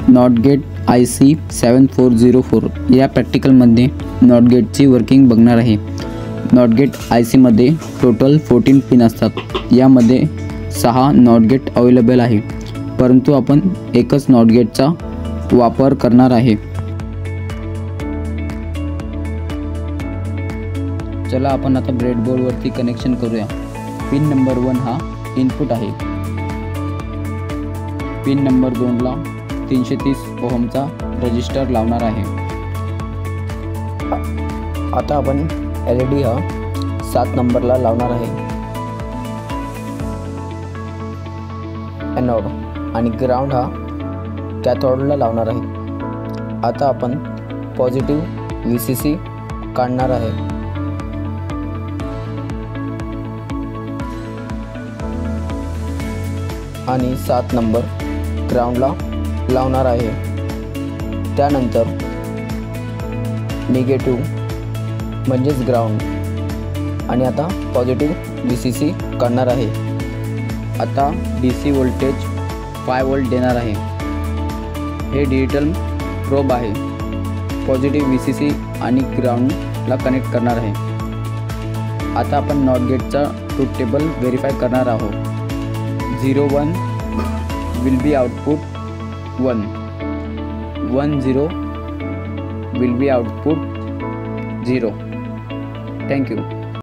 Not gate IC 7404 या प्रॅक्टिकलमध्ये not गेटची working बघणार आहे। नॉट गेट ICमध्ये टोटल 14 पिन असतात। यामध्ये 6 नॉट गेट अवेलेबल आहे, परंतु आपण एकच नॉट गेटचा वापर करणार आहे। चला आपण आता ब्रेडबोर्डवरती कनेक्शन करूया। पिन नंबर 1 हा इनपुट आहे। पिन नंबर 2 ला 330 ओहमचा रजिस्टर लावणार आहे। आता आपण LED हा 7 नंबरला लावणार आहे। एनोड आणि ग्राउंड हा कॅथोडला लावणार आहे। आता आपण पॉझिटिव्ह VCC काढणार आहे। आणि 7 नंबर ग्राउंडला लावणार आहे। त्यानंतर निगेटिव्ह म्हणजेच ग्राउंड आणि आता पॉझिटिव्ह VCC काढणार आहे। आता DC व्होल्टेज 5 व्होल्ट देणार आहे। हे डिजिटल प्रोब आहे। पॉझिटिव्ह VCC आणि ग्राउंडला कनेक्ट करणार आहे। आता आपण नॉट गेटचा ट्रूथ टेबल व्हेरीफाय करणार आहोत। 01 will be output 1, 10 will be output 0. Thank you.